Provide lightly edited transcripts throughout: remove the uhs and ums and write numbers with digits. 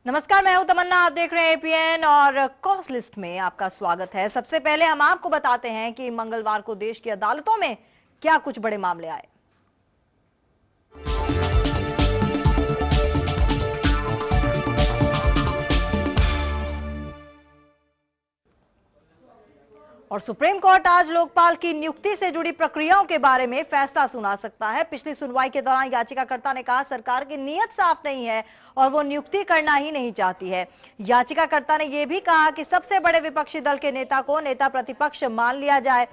नमस्कार, मैं हूं तमन्ना। आप देख रहे हैं एपीएन और कॉस्ट लिस्ट में आपका स्वागत है। सबसे पहले हम आपको बताते हैं कि मंगलवार को देश की अदालतों में क्या कुछ बड़े मामले आए। और सुप्रीम कोर्ट आज लोकपाल की नियुक्ति से जुड़ी प्रक्रियाओं के बारे में फैसला सुना सकता है। पिछली सुनवाई के दौरान याचिकाकर्ता ने कहा सरकार की नीयत साफ नहीं है और वो नियुक्ति करना ही नहीं चाहती है। याचिकाकर्ता ने यह भी कहा कि सबसे बड़े विपक्षी दल के नेता को नेता प्रतिपक्ष मान लिया जाए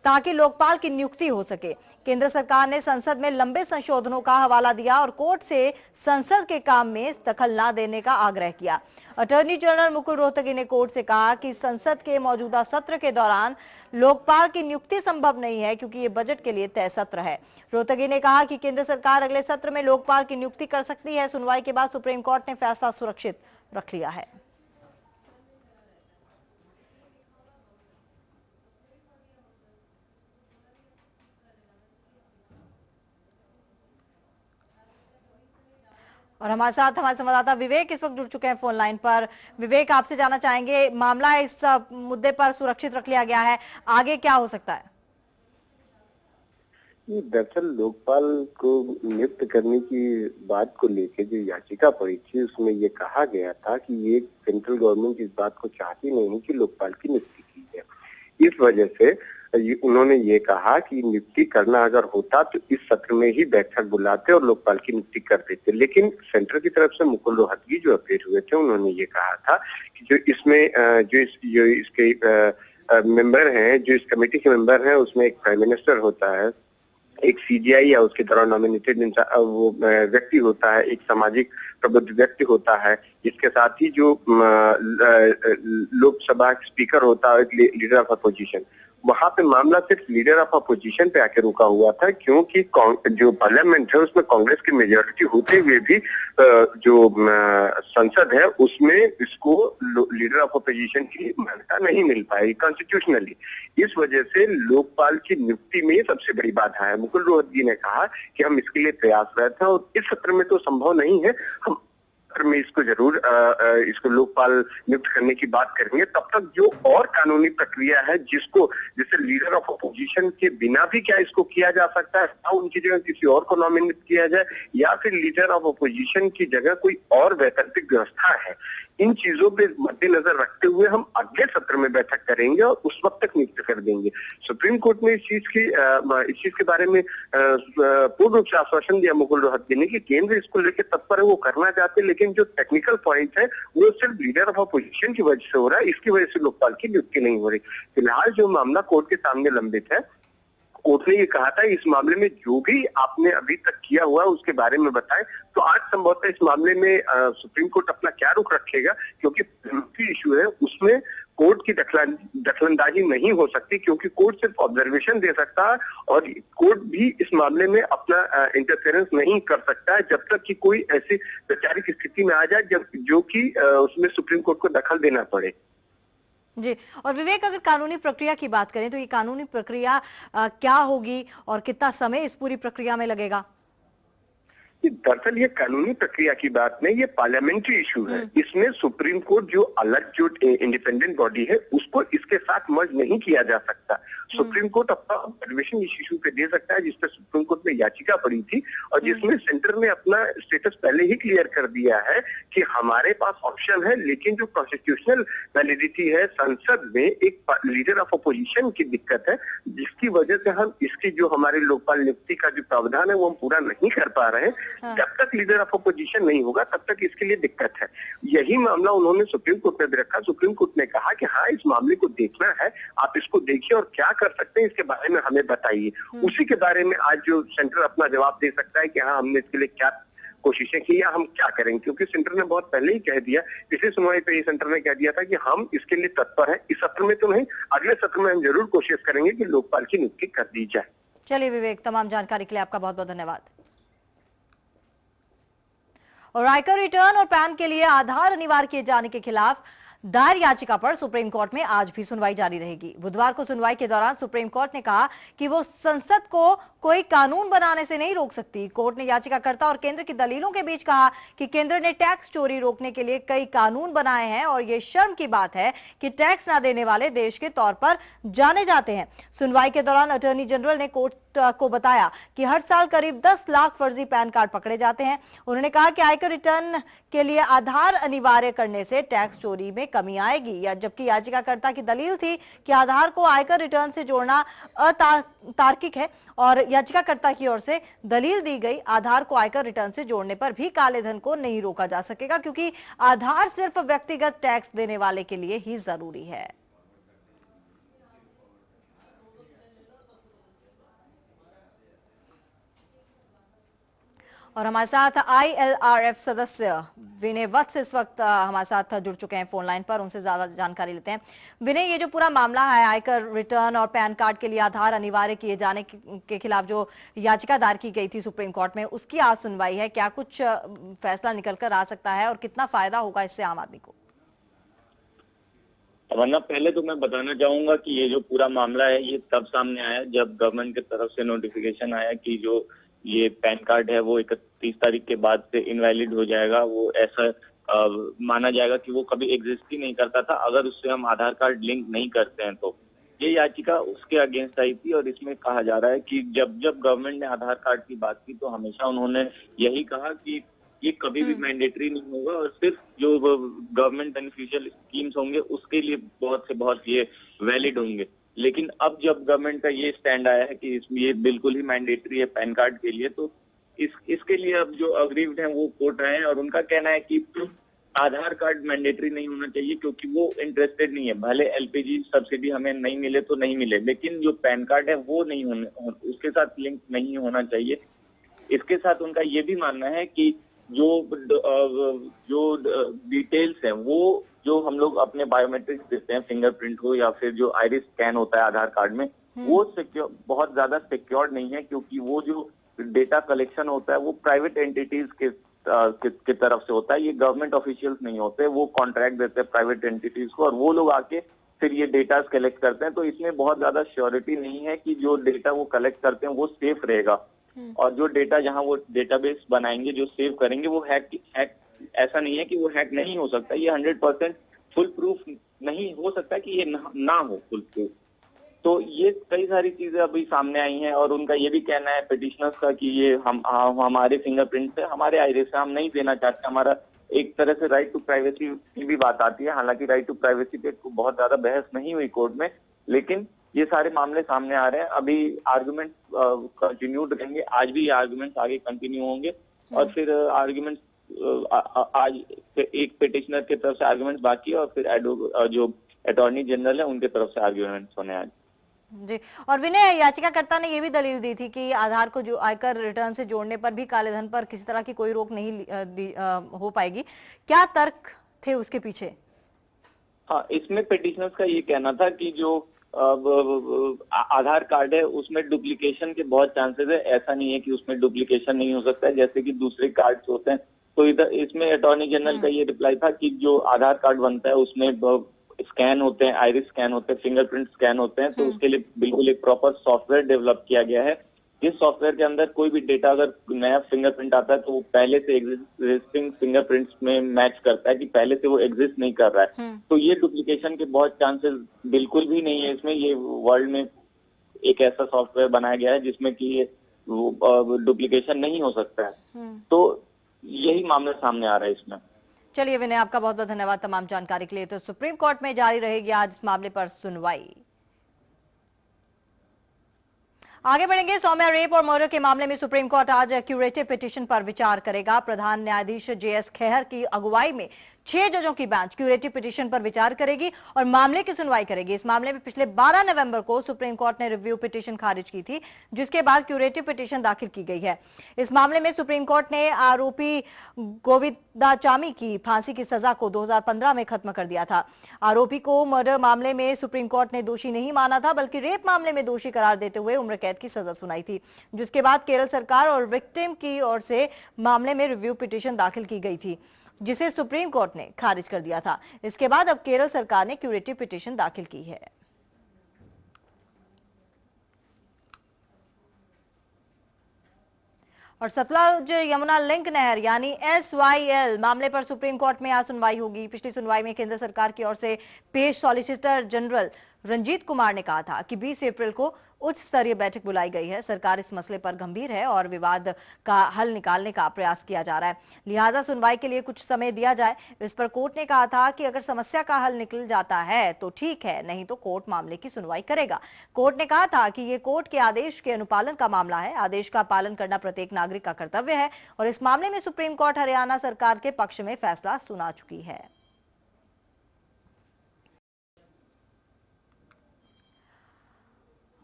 ताकि लोकपाल की नियुक्ति हो सके। केंद्र सरकार ने संसद में लंबे संशोधनों का हवाला दिया और कोर्ट से संसद के काम में दखल न देने का आग्रह किया। अटॉर्नी जनरल मुकुल रोहतगी ने कोर्ट से कहा कि संसद के मौजूदा सत्र के दौरान लोकपाल की नियुक्ति संभव नहीं है क्योंकि ये बजट के लिए तय सत्र है। रोहतगी ने कहा कि केंद्र सरकार अगले सत्र में लोकपाल की नियुक्ति कर सकती है। सुनवाई के बाद सुप्रीम कोर्ट ने फैसला सुरक्षित रख लिया है। और हमारे साथ हमारे संवाददाता विवेक इस वक्त जुड़ चुके हैं फोन लाइन पर। विवेक, आपसे जानना चाहेंगे, मामला इस मुद्दे पर सुरक्षित रख लिया गया है, आगे क्या हो सकता है? दरअसल लोकपाल को नियुक्त करने की बात को लेकर जो याचिका पड़ी थी उसमें ये कहा गया था कि ये सेंट्रल गवर्नमेंट इस बात को चाहती नहीं कि लोकपाल की नियुक्ति की जाए। इस वजह से उन्होंने ये कहा कि नियुक्ति करना अगर होता तो इस सत्र में ही बैठक बुलाते और लोकपाल की नियुक्ति कर देते। लेकिन सेंटर की तरफ से मुकुल रोहतगी जो अपील हुए थे उन्होंने ये कहा था कि जो इसमें जो इसके मेंबर हैं, जो इस कमेटी के मेंबर हैं, उसमें एक प्राइम मिनिस्टर होता है, एक सीजीआई या उसके द्वारा नॉमिनेटेड वो व्यक्ति होता है, एक सामाजिक प्रबुद्ध व्यक्ति होता है, इसके साथ ही जो लोकसभा स्पीकर होता है, लीडर ऑफ अपोजिशन। वहां पे मामला सिर्फ लीडर ऑफ अपोजिशन पे आके रुका हुआ था क्योंकि जो पार्लियामेंट है उसमें कांग्रेस की मेजोरिटी होते हुए भी जो संसद है उसमें इसको लीडर ऑफ अपोजिशन की मान्यता नहीं मिल पाई कॉन्स्टिट्यूशनली। इस वजह से लोकपाल की नियुक्ति में सबसे बड़ी बाधा है। मुकुल रोहतगी ने कहा कि हम इसके लिए प्रयासरत हैं और इस सत्र में तो संभव नहीं है, हम में इसको जरूर इसको लोकपाल नियुक्त करने की बात करेंगे। तब तक जो और कानूनी प्रक्रिया है जिसको जैसे लीडर ऑफ अपोजिशन के बिना भी क्या इसको किया जा सकता है, उनकी जगह किसी और को नॉमिनेट किया जाए या फिर लीडर ऑफ अपोजिशन की जगह कोई और वैकल्पिक व्यवस्था है, इन चीजों पे मद्देनजर रखते हुए हम अगले सत्र में बैठक करेंगे और उस वक्त तक नियुक्त कर देंगे। सुप्रीम कोर्ट ने इस चीज के बारे में पूर्ण रूप से आश्वासन दिया मुकुल रोहतगी ने कि केंद्र इसको लेकर तत्पर है, वो करना चाहते हैं, लेकिन जो टेक्निकल पॉइंट है वो सिर्फ लीडर ऑफ अपोजिशन की वजह से हो रहा है, इसकी वजह से लोकपाल की नियुक्ति नहीं हो रही। फिलहाल जो मामला कोर्ट के सामने लंबित है, कोर्ट ने ये कहा था इस मामले में जो भी आपने अभी तक किया हुआ है उसके बारे में बताएं। तो आज संभवतः इस मामले में सुप्रीम कोर्ट अपना क्या रुख रखेगा, क्योंकि इशू है उसमें कोर्ट की दखलंदाजी नहीं हो सकती, क्योंकि कोर्ट सिर्फ ऑब्जर्वेशन दे सकता है और कोर्ट भी इस मामले में अपना इंटरफेरेंस नहीं कर सकता है जब तक कि कोई ऐसी वैचारिक स्थिति में आ जाए जब जो कि उसमें सुप्रीम कोर्ट को दखल देना पड़े। जी, और विवेक, अगर कानूनी प्रक्रिया की बात करें तो ये कानूनी प्रक्रिया क्या होगी और कितना समय इस पूरी प्रक्रिया में लगेगा? दरअसल ये कानूनी प्रक्रिया की बात नहीं, ये पार्लियामेंट्री इशू है। इसमें सुप्रीम कोर्ट जो अलग जो इंडिपेंडेंट बॉडी है उसको इसके साथ मर्ज नहीं किया जा सकता। सुप्रीम कोर्ट अपना ऑब्जर्वेशन इस इशू पे दे सकता है जिसपे सुप्रीम कोर्ट में याचिका पड़ी थी और जिसमें सेंटर ने अपना स्टेटस पहले ही क्लियर कर दिया है कि हमारे पास ऑप्शन है, लेकिन जो कॉन्स्टिट्यूशनल वैलिडिटी है संसद में एक लीडर ऑफ अपोजिशन की दिक्कत है, जिसकी वजह से हम इसकी जो हमारे लोकपाल नियुक्ति का जो प्रावधान है वो हम पूरा नहीं कर पा रहे हैं। जब तक लीडर ऑफ अपोजिशन नहीं होगा तब तक इसके लिए दिक्कत है। यही मामला उन्होंने सुप्रीम कोर्ट में भी रखा। सुप्रीम कोर्ट ने कहा कि हाँ, इस मामले को देखना है, आप इसको देखिए और क्या कर सकते हैं इसके बारे में हमें बताइए। उसी के बारे में आज जो सेंटर अपना जवाब दे सकता है कि हाँ, हमने इसके लिए क्या कोशिशें की या हम क्या करेंगे, क्योंकि सेंटर ने बहुत पहले ही कह दिया, पिछली सुनवाई पे ही सेंटर ने कह दिया था कि हम इसके लिए तत्पर हैं। इस सत्र में तो नहीं, अगले सत्र में हम जरूर कोशिश करेंगे कि लोकपाल की नियुक्ति कर दी जाए। चलिए विवेक, तमाम जानकारी के लिए आपका बहुत बहुत धन्यवाद। और आयकर रिटर्न और पैन के लिए आधार अनिवार्य किए जाने के खिलाफ दायर याचिका पर सुप्रीम कोर्ट में आज भी सुनवाई जारी रहेगी। बुधवार को सुनवाई के दौरान सुप्रीम कोर्ट ने कहा कि वो संसद को कोई कानून बनाने से नहीं रोक सकती। कोर्ट ने याचिकाकर्ता और केंद्र की दलीलों के बीच कहा कि केंद्र ने टैक्स चोरी रोकने के लिए कई कानून बनाए हैं और ये शर्म की बात है कि टैक्स ना देने वाले देश के तौर पर जाने जाते हैं। सुनवाई के दौरान अटॉर्नी जनरल ने कोर्ट को बताया कि हर साल करीब 10 लाख फर्जी पैन कार्ड पकड़े जाते हैं। उन्होंने कहा कि आयकर रिटर्न के लिए आधार अनिवार्य करने से टैक्स चोरी में कमी आएगी, या जबकि याचिकाकर्ता की दलील थी कि आधार को आयकर रिटर्न से जोड़ना अतार्किक है और याचिकाकर्ता की ओर से दलील दी गई आधार को आयकर रिटर्न से जोड़ने पर भी काले धन को नहीं रोका जा सकेगा, क्योंकि आधार सिर्फ व्यक्तिगत टैक्स देने वाले के लिए ही जरूरी है। और हमारे साथ ILRF सदस्य विनय वत्स इस वक्त हमारे साथ जुड़ चुके हैं फोन लाइन पर। उनसे ज्यादा जानकारी लेते हैं। विनय, ये जो पूरा मामला है आयकर रिटर्न और पैन कार्ड के लिए आधार अनिवार्य किए जाने के खिलाफ जो याचिका दायर की गई थी सुप्रीम कोर्ट में, उसकी आज सुनवाई है। क्या कुछ फैसला निकल कर आ सकता है और कितना फायदा होगा इससे आम आदमी को? वरना पहले तो मैं बताना चाहूंगा कि ये जो पूरा मामला है ये तब सामने आया जब गवर्नमेंट की तरफ से नोटिफिकेशन आया कि जो ये पैन कार्ड है वो 31 तारीख के बाद से इनवैलिड हो जाएगा। वो ऐसा माना जाएगा कि वो कभी एग्जिस्ट ही नहीं करता था अगर उससे हम आधार कार्ड लिंक नहीं करते हैं। तो ये याचिका उसके अगेंस्ट आई थी और इसमें कहा जा रहा है कि जब जब गवर्नमेंट ने आधार कार्ड की बात की तो हमेशा उन्होंने यही कहा कि ये कभी भी मैंडेटरी नहीं होगा और सिर्फ जो गवर्नमेंट बेनिफिशियल स्कीम्स होंगे उसके लिए बहुत से बहुत ये वैलिड होंगे। लेकिन अब जब गवर्नमेंट का ये स्टैंड आया है कि ये बिल्कुल ही मैंडेटरी है पैन कार्ड के लिए, तो इसके लिए अब जो अग्रीव्ड हैं वो कोर्ट आए हैं और उनका कहना है कि आधार कार्ड मैंडेटरी नहीं होना चाहिए क्योंकि वो इंटरेस्टेड नहीं है। भले LPG सब्सिडी हमें नहीं मिले तो नहीं मिले, लेकिन जो पैन कार्ड है वो नहीं होने, उसके साथ लिंक नहीं होना चाहिए। इसके साथ उनका ये भी मानना है कि जो डिटेल्स हैं वो जो हम लोग अपने बायोमेट्रिक्स देते हैं, फिंगरप्रिंट हो या फिर जो आइरिस स्कैन होता है आधार कार्ड में, वो बहुत ज्यादा सिक्योर्ड नहीं है क्योंकि वो जो डेटा कलेक्शन होता है वो प्राइवेट एंटिटीज की तरफ से होता है। ये गवर्नमेंट ऑफिशियल्स नहीं होते, वो कॉन्ट्रैक्ट देते हैं प्राइवेट एंटिटीज को और वो लोग आके फिर ये डेटा कलेक्ट करते हैं। तो इसमें बहुत ज्यादा श्योरिटी नहीं है कि जो डेटा वो कलेक्ट करते हैं वो सेफ रहेगा और जो डेटा जहां वो डेटाबेस बनाएंगे जो सेव करेंगे वो हैक ऐसा नहीं है कि वो हैक नहीं हो सकता। ये 100% फुल प्रूफ नहीं हो सकता कि ये ना हो फुल प्रूफ। तो ये कई सारी चीजें अभी सामने आई हैं और उनका ये भी कहना है पिटिशनर्स का कि ये हमारे फिंगरप्रिंट से, हमारे आइरिस से हम नहीं देना चाहते। हमारा एक तरह से राइट टू प्राइवेसी की भी बात आती है। हालांकि राइट टू प्राइवेसी पे बहुत ज्यादा बहस नहीं हुई कोर्ट में, लेकिन ये सारे मामले सामने आ रहे हैं। अभी आर्गुमेंट कंटिन्यूड रहेंगे, आज भी ये आर्गुमेंट्स आगे कंटिन्यू होंगे और फिर आर्गुमेंट्स आज एक पिटिशनर की तरफ से आर्गुमेंट्स बाकी है और फिर जो अटॉर्नी जनरल है उनके तरफ से आर्गुमेंट्स होने आज। जी, और विनय, याचिकाकर्ता ने ये भी दलील दी थी कि आधार को जो आयकर रिटर्न से जोड़ने पर भी काले धन पर किसी तरह की कोई रोक नहीं हो पाएगी। क्या तर्क थे उसके पीछे? हाँ, इसमें पिटिशनर्स का ये कहना था कि जो आधार कार्ड है उसमें डुप्लीकेशन के बहुत चांसेस है। ऐसा नहीं है कि उसमें डुप्लीकेशन नहीं हो सकता है जैसे कि दूसरे कार्ड्स होते हैं। तो इधर इसमें अटॉर्नी जनरल का ये रिप्लाई था कि जो आधार कार्ड बनता है उसमें स्कैन होते हैं, आइरिस स्कैन होते हैं, फिंगरप्रिंट स्कैन होते हैं। तो उसके लिए बिल्कुल एक प्रॉपर सॉफ्टवेयर डेवलप किया गया है। इस सॉफ्टवेयर के अंदर कोई भी डेटा अगर नया फिंगरप्रिंट आता है तो वो पहले से एग्जिस्टिंग फिंगरप्रिंट्स में मैच करता है कि पहले से वो एग्जिस्ट नहीं कर रहा है। तो ये डुप्लीकेशन के बहुत चांसेस बिल्कुल भी नहीं है इसमें। ये वर्ल्ड में एक ऐसा सॉफ्टवेयर बनाया गया है जिसमें कि ये डुप्लीकेशन नहीं हो सकता है। तो यही मामला सामने आ रहा है इसमें। चलिए विनय, आपका बहुत बहुत धन्यवाद तमाम जानकारी के लिए। तो सुप्रीम कोर्ट में जारी रहेगी आज इस मामले पर सुनवाई। आगे बढ़ेंगे। सौम्या रेप और मर्डर के मामले में सुप्रीम कोर्ट आज क्यूरेटिव पिटीशन पर विचार करेगा। प्रधान न्यायाधीश JS खेहर की अगुवाई में 6 जजों की बेंच क्यूरेटिव पिटीशन पर विचार करेगी और मामले की सुनवाई करेगी। इस मामले में पिछले 12 नवंबर को सुप्रीम कोर्ट ने रिव्यू पिटीशन खारिज की थी, जिसके बाद क्यूरेटिव पिटीशन दाखिल की गई है। इस मामले में सुप्रीम कोर्ट ने आरोपी गोविंदाचामी की फांसी की सजा को 2015 में खत्म कर दिया था। आरोपी को मर्डर मामले में सुप्रीम कोर्ट ने दोषी नहीं माना था, बल्कि रेप मामले में दोषी करार देते हुए उम्र कैद की सजा सुनाई थी, जिसके बाद केरल सरकार और विक्टिम की ओर से मामले में रिव्यू पिटीशन दाखिल की गई थी। जिसे सुप्रीम कोर्ट ने खारिज कर दिया था। इसके बाद अब केरल सरकार ने क्यूरेटिव पिटीशन दाखिल की है। और सतलुज यमुना लिंक नहर यानी SYL मामले पर सुप्रीम कोर्ट में आज सुनवाई होगी। पिछली सुनवाई में केंद्र सरकार की ओर से पेश सॉलिसिटर जनरल रंजीत कुमार ने कहा था कि 20 अप्रैल को उच्च स्तरीय बैठक बुलाई गई है। सरकार इस मसले पर गंभीर है और विवाद का हल निकालने का प्रयास किया जा रहा है, लिहाजा सुनवाई के लिए कुछ समय दिया जाए। इस पर कोर्ट ने कहा था कि अगर समस्या का हल निकल जाता है तो ठीक है, नहीं तो कोर्ट मामले की सुनवाई करेगा। कोर्ट ने कहा था कि ये कोर्ट के आदेश के अनुपालन का मामला है। आदेश का पालन करना प्रत्येक नागरिक का कर्तव्य है और इस मामले में सुप्रीम कोर्ट हरियाणा सरकार के पक्ष में फैसला सुना चुकी है।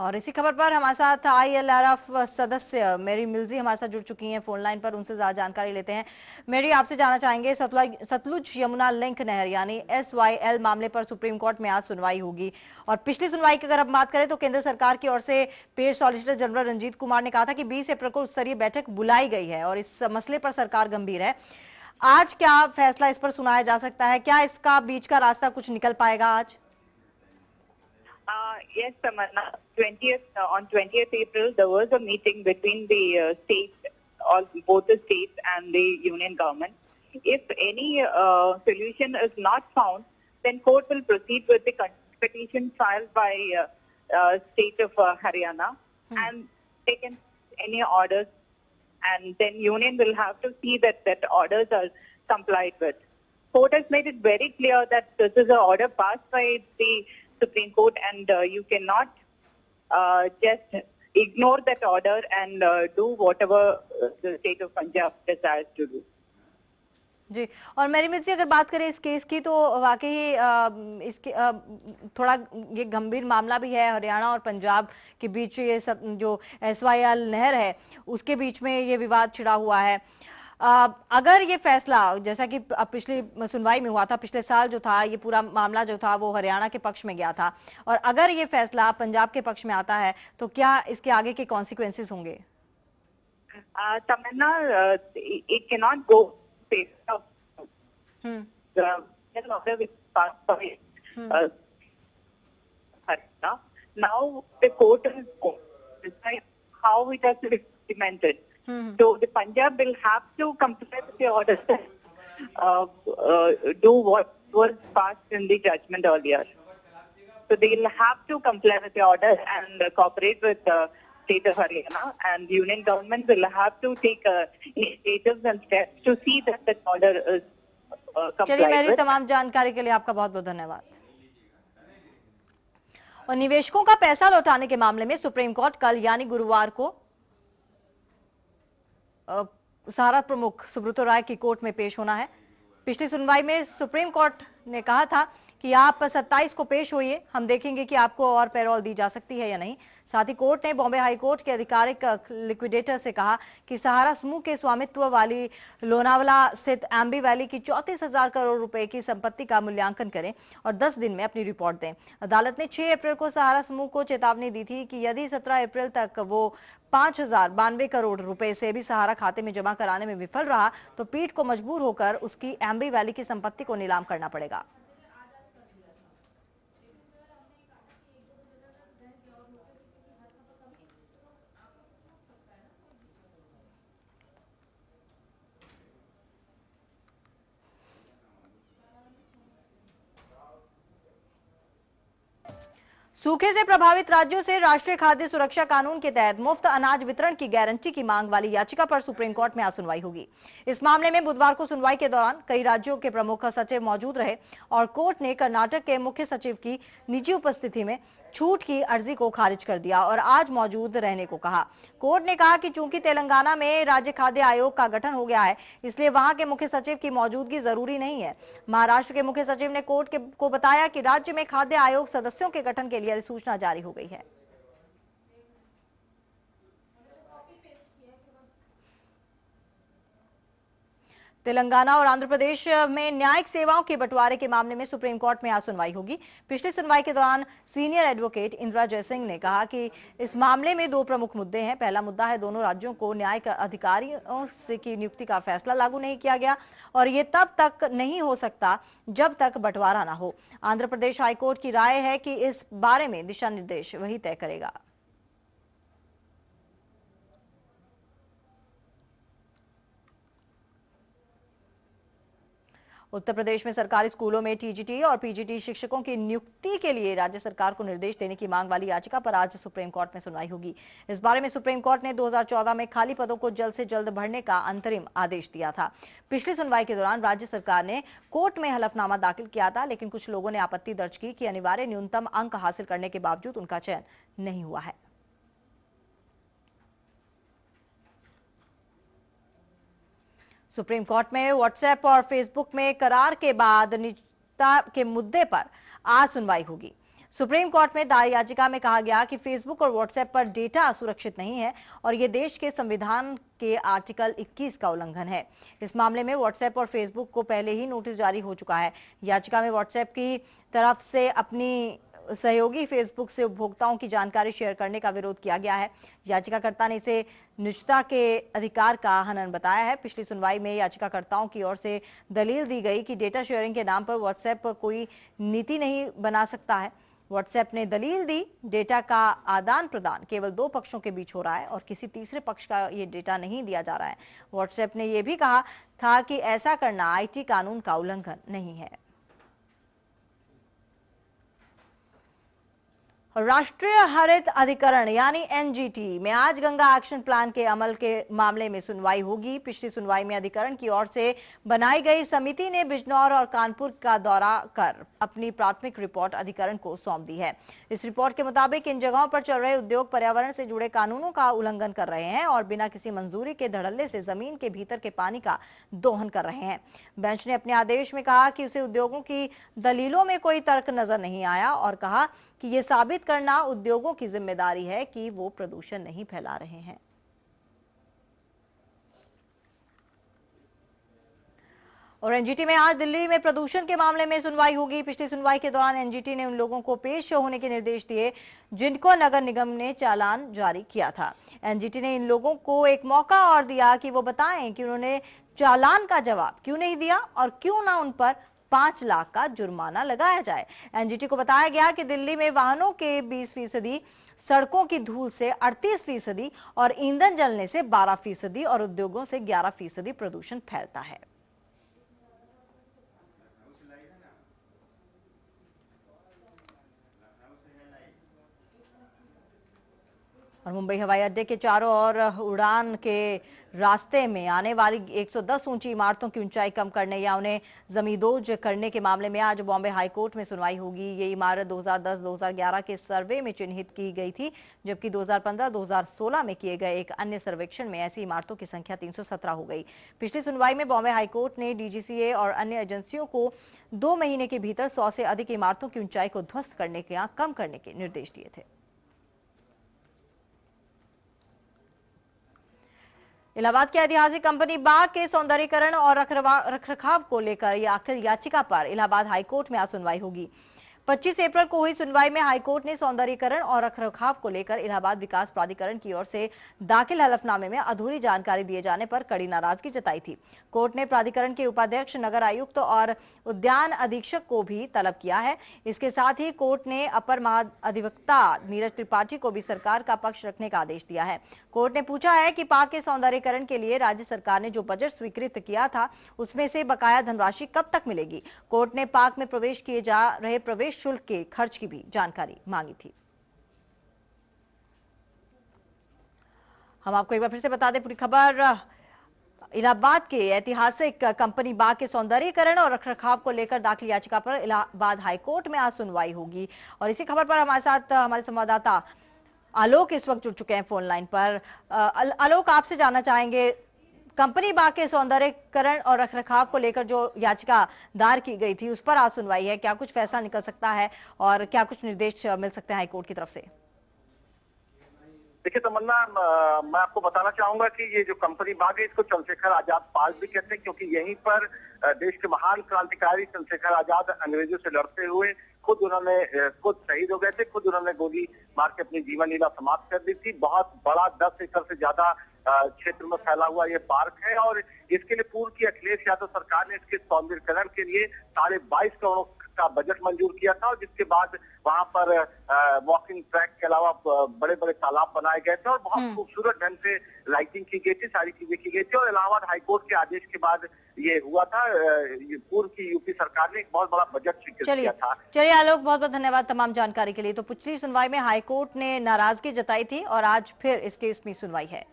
और इसी खबर पर हमारे साथ ILRF सदस्य मेरी मिल्जी हमारे साथ जुड़ चुकी हैं फोन लाइन पर, उनसे ज्यादा जानकारी लेते हैं। मेरी आपसे जानना चाहेंगे, सतलुज यमुना लिंक नहर यानी SYL मामले पर सुप्रीम कोर्ट में आज सुनवाई होगी और पिछली सुनवाई की अगर हम बात करें तो केंद्र सरकार की ओर से पेश सॉलिसिटर जनरल रंजीत कुमार ने कहा था कि 20 अप्रैल को उच्च स्तरीय बैठक बुलाई गई है और इस मसले पर सरकार गंभीर है। आज क्या फैसला इस पर सुनाया जा सकता है? क्या इसका बीच का रास्ता कुछ निकल पाएगा आज? Yes, Tamanna. On 20th April, there was a meeting between the states, both the states and the union government. If any solution is not found, then court will proceed with the petition filed by state of Haryana and taken any orders, and then union will have to see that orders are complied with. Court has made it very clear that this is an order passed by the Supreme Court, and you cannot just ignore that order and do whatever the state of Punjab desires to do. जी, और मेरी मिर्ची अगर बात करें इस case की तो वाकई इसके थोड़ा ये गंभीर मामला भी है। हरियाणा और पंजाब के बीच ये जो SYL नहर है उसके बीच में ये विवाद छिड़ा हुआ है। अगर ये फैसला जैसा कि पिछली सुनवाई में हुआ था, पिछले साल जो था ये पूरा मामला जो था वो हरियाणा के पक्ष में गया था और अगर ये फैसला पंजाब के पक्ष में आता है तो क्या इसके आगे के कॉन्सिक्वेंसेस होंगे? Tamanna, it cannot go based on the order which passed by Haryana. Now the court will decide how it has to be implemented. So the Punjab will have to comply with the orders, do what was passed in the judgment earlier. So they will have to comply with the orders and cooperate with the state of Haryana, and the union government will have to take initiatives and steps to see that the order is complied चलिए, मेरी with. तमाम जानकारी के लिए आपका बहुत बहुत धन्यवाद। और निवेशकों का पैसा लौटाने के मामले में सुप्रीम कोर्ट कल यानी गुरुवार को सहारा प्रमुख सुब्रतो राय की कोर्ट में पेश होना है। पिछली सुनवाई में सुप्रीम कोर्ट ने कहा था कि आप 27 को पेश होइए, हम देखेंगे कि आपको और पैरोल दी जा सकती है या नहीं। साथ ही कोर्ट ने बॉम्बे हाई कोर्ट के आधिकारिक लिक्विडेटर से कहा कि सहारा समूह के स्वामित्व वाली लोनावला स्थित एम्बी वैली की 34,000 करोड़ रुपए की संपत्ति का मूल्यांकन करें और 10 दिन में अपनी रिपोर्ट दें। अदालत ने 6 अप्रैल को सहारा समूह को चेतावनी दी थी कि यदि 17 अप्रैल तक वो 5,092 करोड़ रुपए से भी सहारा खाते में जमा कराने में विफल रहा तो पीठ को मजबूर होकर उसकी एम्बी वैली की संपत्ति को नीलाम करना पड़ेगा। सूखे से प्रभावित राज्यों से राष्ट्रीय खाद्य सुरक्षा कानून के तहत मुफ्त अनाज वितरण की गारंटी की मांग वाली याचिका पर सुप्रीम कोर्ट में आज सुनवाई होगी। इस मामले में बुधवार को सुनवाई के दौरान कई राज्यों के प्रमुख सचिव मौजूद रहे और कोर्ट ने कर्नाटक के मुख्य सचिव की निजी उपस्थिति में छूट की अर्जी को खारिज कर दिया और आज मौजूद रहने को कहा। कोर्ट ने कहा कि चूंकि तेलंगाना में राज्य खाद्य आयोग का गठन हो गया है, इसलिए वहां के मुख्य सचिव की मौजूदगी जरूरी नहीं है। महाराष्ट्र के मुख्य सचिव ने कोर्ट को बताया कि राज्य में खाद्य आयोग सदस्यों के गठन के लिए अधिसूचना जारी हो गई है। तेलंगाना और आंध्र प्रदेश में न्यायिक सेवाओं के बंटवारे के मामले में सुप्रीम कोर्ट में आज सुनवाई होगी। पिछली सुनवाई के दौरान सीनियर एडवोकेट इंदिरा जयसिंह ने कहा कि इस मामले में दो प्रमुख मुद्दे हैं। पहला मुद्दा है दोनों राज्यों को न्यायिक अधिकारियों से की नियुक्ति का फैसला लागू नहीं किया गया और ये तब तक नहीं हो सकता जब तक बंटवारा ना हो। आंध्र प्रदेश हाईकोर्ट की राय है कि इस बारे में दिशा निर्देश वही तय करेगा। उत्तर प्रदेश में सरकारी स्कूलों में टीजीटी और पीजीटी शिक्षकों की नियुक्ति के लिए राज्य सरकार को निर्देश देने की मांग वाली याचिका पर आज सुप्रीम कोर्ट में सुनवाई होगी। इस बारे में सुप्रीम कोर्ट ने 2014 में खाली पदों को जल्द से जल्द भरने का अंतरिम आदेश दिया था। पिछली सुनवाई के दौरान राज्य सरकार ने कोर्ट में हलफनामा दाखिल किया था, लेकिन कुछ लोगों ने आपत्ति दर्ज की कि अनिवार्य न्यूनतम अंक हासिल करने के बावजूद उनका चयन नहीं हुआ है। सुप्रीम कोर्ट में व्हाट्सएप और फेसबुक में करार के बाद निजता के मुद्दे पर आज सुनवाई होगी। सुप्रीम कोर्ट में दायर याचिका में कहा गया कि फेसबुक और व्हाट्सएप पर डेटा सुरक्षित नहीं है और ये देश के संविधान के आर्टिकल 21 का उल्लंघन है। इस मामले में व्हाट्सएप और फेसबुक को पहले ही नोटिस जारी हो चुका है। याचिका में व्हाट्सएप की तरफ से अपनी सहयोगी फेसबुक से उपभोक्ताओं की जानकारी शेयर करने का विरोध किया गया है। याचिकाकर्ता ने इसे निजता के अधिकार का हनन बताया है। पिछली सुनवाई में याचिकाकर्ताओं की ओर से दलील दी गई कि डेटा शेयरिंग के नाम पर व्हाट्सएप कोई नीति नहीं बना सकता है। व्हाट्सएप ने दलील दी, डेटा का आदान प्रदान केवल दो पक्षों के बीच हो रहा है और किसी तीसरे पक्ष का ये डेटा नहीं दिया जा रहा है। व्हाट्सएप ने यह भी कहा था कि ऐसा करना आईटी कानून का उल्लंघन नहीं है। राष्ट्रीय हरित अधिकरण यानी एनजीटी में आज गंगा एक्शन प्लान के अमल के मामले में सुनवाई होगी। पिछली सुनवाई में अधिकरण की ओर से बनाई गई समिति ने बिजनौर और कानपुर का दौरा कर अपनी प्राथमिक रिपोर्ट अधिकरण को सौंप दी है। इस रिपोर्ट के मुताबिक इन जगहों पर चल रहे उद्योग पर्यावरण से जुड़े कानूनों का उल्लंघन कर रहे हैं और बिना किसी मंजूरी के धड़ल्ले से जमीन के भीतर के पानी का दोहन कर रहे हैं। बेंच ने अपने आदेश में कहा कि उसे उद्योगों की दलीलों में कोई तर्क नजर नहीं आया और कहा कि यह साबित करना उद्योगों की जिम्मेदारी है कि वो प्रदूषण नहीं फैला रहे हैं। और एनजीटी में आज दिल्ली में प्रदूषण के मामले में सुनवाई होगी। पिछली सुनवाई के दौरान एनजीटी ने उन लोगों को पेश होने के निर्देश दिए जिनको नगर निगम ने चालान जारी किया था। एनजीटी ने इन लोगों को एक मौका और दिया कि वो बताएं कि उन्होंने चालान का जवाब क्यों नहीं दिया और क्यों ना उन पर 5 लाख का जुर्माना लगाया जाए। एनजीटी को बताया गया कि दिल्ली में वाहनों के 20%, सड़कों की धूल से 38% और ईंधन जलने से 12% और उद्योगों से 11% प्रदूषण फैलता है। और मुंबई हवाई अड्डे के चारों ओर उड़ान के रास्ते में आने वाली 110 ऊंची इमारतों की ऊंचाई कम करने या उन्हें जमींदोज करने के मामले में आज बॉम्बे हाईकोर्ट में सुनवाई होगी। ये इमारत 2010-2011 के सर्वे में चिन्हित की गई थी, जबकि 2015-2016 में किए गए एक अन्य सर्वेक्षण में ऐसी इमारतों की संख्या 317 हो गई। पिछली सुनवाई में बॉम्बे हाईकोर्ट ने डीजीसीए और अन्य एजेंसियों को 2 महीने के भीतर 100 से अधिक इमारतों की ऊंचाई को ध्वस्त करने के या कम करने के निर्देश दिए थे। इलाहाबाद के ऐतिहासिक कंपनी बाग के सौंदर्यीकरण और रखरखाव को लेकर आखिर याचिका पर इलाहाबाद हाईकोर्ट में आज सुनवाई होगी। 25 अप्रैल को हुई सुनवाई में हाईकोर्ट ने सौंदर्यीकरण और रखरखाव को लेकर इलाहाबाद विकास प्राधिकरण की ओर से दाखिल हलफनामे में अधूरी जानकारी दिए जाने पर कड़ी नाराजगी जताई थी। कोर्ट ने प्राधिकरण के उपाध्यक्ष, नगर आयुक्त और उद्यान अधीक्षक को भी तलब किया है। इसके साथ ही कोर्ट ने अपर महाधिवक्ता नीरज त्रिपाठी को भी सरकार का पक्ष रखने का आदेश दिया है। कोर्ट ने पूछा है कि पार्क के सौंदर्यीकरण के लिए राज्य सरकार ने जो बजट स्वीकृत किया था उसमें से बकाया धनराशि कब तक मिलेगी। कोर्ट ने पार्क में प्रवेश किए जा रहे प्रवेश शुल्क के खर्च की भी जानकारी मांगी थी। हम आपको एक बार फिर से बता दें पूरी खबर। इलाहाबाद के ऐतिहासिक कंपनी बाग के सौंदर्यीकरण और रखरखाव को लेकर दाखिल याचिका पर इलाहाबाद हाईकोर्ट में आज सुनवाई होगी। और इसी खबर पर हमारे साथ हमारे संवाददाता आलोक इस वक्त जुड़ चुके हैं फोन लाइन पर। आलोक, आपसे जानना चाहेंगे, कंपनी बाग के सौंदर्यीकरण और रखरखाव को लेकर जो याचिका दायर की गई थी उस पर आज सुनवाई है, क्या कुछ फैसला निकल सकता है और क्या कुछ निर्देश मिल सकते हैं हाईकोर्ट की तरफ से? देखिए तमन्ना, मैं आपको बताना चाहूंगा कि ये जो कंपनी बाग है इसको चंद्रशेखर आजाद पार्क भी कहते हैं, क्योंकि यहीं पर देश के महान क्रांतिकारी चंद्रशेखर आजाद अंग्रेजों से लड़ते हुए खुद शहीद हो गए थे, खुद उन्होंने गोली मार के अपनी जीवन लीला समाप्त कर दी थी। बहुत बड़ा 10 एकड़ से ज्यादा क्षेत्र में फैला हुआ ये पार्क है और इसके लिए पूर्व की अखिलेश यादव सरकार ने इसके सौंदर्यीकरण के लिए 22.5 करोड़ का बजट मंजूर किया था और जिसके बाद वहां पर वॉकिंग ट्रैक के अलावा बड़े बड़े तालाब बनाए गए थे और बहुत खूबसूरत ढंग से लाइटिंग की गई थी, सारी चीजें की गई थी और इलाहाबाद हाईकोर्ट के आदेश के बाद ये हुआ था। पूर्व की यूपी सरकार ने एक बहुत बड़ा बजट स्वीकृत किया था। चलिए आलोक, बहुत बहुत धन्यवाद तमाम जानकारी के लिए। तो पिछली सुनवाई में हाईकोर्ट ने नाराजगी जताई थी और आज फिर इस केस में सुनवाई है।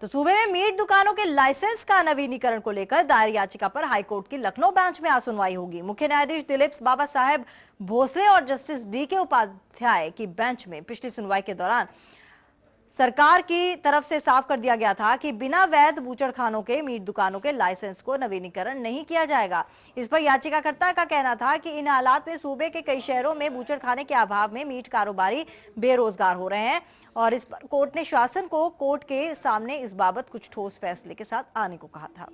तो सूबे में मीट दुकानों के लाइसेंस का नवीनीकरण को लेकर दायर याचिका पर हाईकोर्ट की लखनऊ बेंच में आज सुनवाई होगी। मुख्य न्यायाधीश दिलीप बाबा साहेब भोसले और जस्टिस डी.के. उपाध्याय की बेंच में पिछली सुनवाई के दौरान सरकार की तरफ से साफ कर दिया गया था कि बिना वैध बूचड़खानों के मीट दुकानों के लाइसेंस को नवीनीकरण नहीं किया जाएगा। इस पर याचिकाकर्ता का कहना था कि इन हालात में सूबे के कई शहरों में बूचड़खाने के अभाव में मीट कारोबारी बेरोजगार हो रहे हैं और इस पर कोर्ट ने शासन को कोर्ट के सामने इस बाबत कुछ ठोस फैसले के साथ आने को कहा था।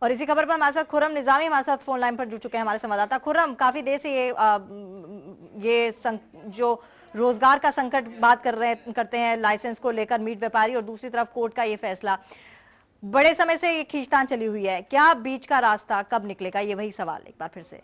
और इसी खबर पर हमारे साथ खुर्रम निजामी हमारे साथ फोन लाइन पर जुड़ चुके हैं, हमारे संवाददाता। खुर्रम, काफी देर से जो रोजगार का संकट बात करते हैं लाइसेंस को लेकर मीट व्यापारी और दूसरी तरफ कोर्ट का ये फैसला, बड़े समय से ये खींचतान चली हुई है। क्या बीच का रास्ता कब निकलेगा, ये वही सवाल एक बार फिर से।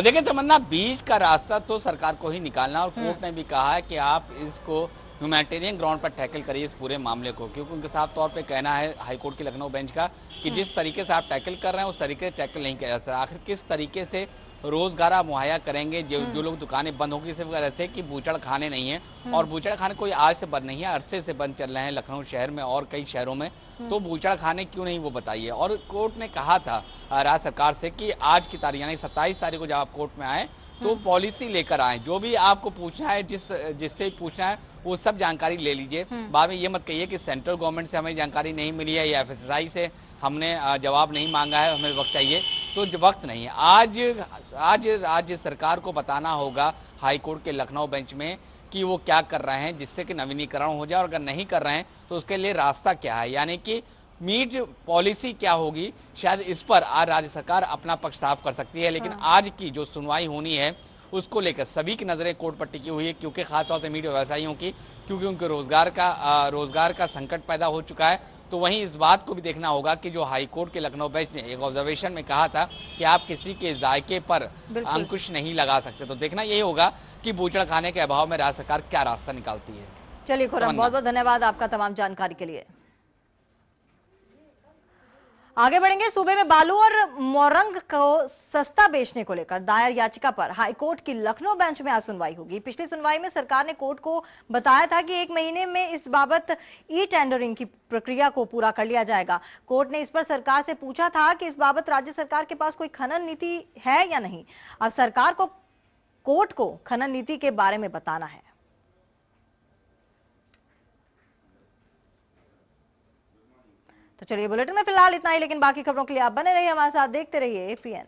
देखिए तमन्ना, बीच का रास्ता तो सरकार को ही निकालना और कोर्ट ने भी कहा है कि आप इसको ह्यूमैनिटेरियन ग्राउंड पर टैकल करिए इस पूरे मामले को, क्योंकि उनके साफ तौर पे कहना है हाईकोर्ट की लखनऊ बेंच का कि जिस तरीके से आप टैकल कर रहे हैं उस तरीके से टैकल नहीं किया जाता। आखिर किस तरीके से रोजगार आप मुहैया करेंगे जो लोग दुकानें बंद होगी सिर्फ ऐसे कि बूचड़ खाने नहीं है। और बूचड़ खाने कोई आज से बंद नहीं है, अरसे से बंद चल रहे हैं लखनऊ शहर में और कई शहरों में। तो बूचड़ खाने क्यों नहीं वो बताइए। और कोर्ट ने कहा था राज्य सरकार से कि आज की तारीख यानी 27 तारीख को जब आप कोर्ट में आए तो पॉलिसी लेकर आए, जो भी आपको पूछना है जिससे पूछना है वो सब जानकारी ले लीजिए। बाद में ये मत कहिए कि सेंट्रल गवर्नमेंट से हमें जानकारी नहीं मिली है या FSSAI से हमने जवाब नहीं मांगा है, हमें वक्त चाहिए। तो वक्त नहीं है, आज राज्य सरकार को बताना होगा हाईकोर्ट के लखनऊ बेंच में कि वो क्या कर रहे हैं जिससे कि नवीनीकरण हो जाए, और अगर नहीं कर रहे हैं तो उसके लिए रास्ता क्या है, यानी कि मीट पॉलिसी क्या होगी। शायद इस पर आज राज्य सरकार अपना पक्ष साफ कर सकती है। लेकिन आज की जो सुनवाई होनी है उसको लेकर सभी की नजरें कोर्ट पर टिकी हुई है, क्योंकि खासतौर से मीट व्यवसायियों की, क्योंकि उनके रोजगार का संकट पैदा हो चुका है। तो वहीं इस बात को भी देखना होगा कि जो हाईकोर्ट के लखनऊ बेंच ने एक ऑब्जर्वेशन में कहा था कि आप किसी के जायके पर अंकुश नहीं लगा सकते, तो देखना यही होगा कि बूचड़ खाने के अभाव में राज्य सरकार क्या रास्ता निकालती है। चलिए खुर्रम, बहुत बहुत धन्यवाद आपका तमाम जानकारी के लिए। आगे बढ़ेंगे। सूबे में बालू और मोरंग को सस्ता बेचने को लेकर दायर याचिका पर हाईकोर्ट की लखनऊ बेंच में आज सुनवाई होगी। पिछली सुनवाई में सरकार ने कोर्ट को बताया था कि 1 महीने में इस बाबत टेंडरिंग की प्रक्रिया को पूरा कर लिया जाएगा। कोर्ट ने इस पर सरकार से पूछा था कि इस बाबत राज्य सरकार के पास कोई खनन नीति है या नहीं। अब सरकार को कोर्ट को खनन नीति के बारे में बताना है। तो चलिए बुलेटिन में फिलहाल इतना ही, लेकिन बाकी खबरों के लिए आप बने रहिए हमारे साथ, देखते रहिए APN।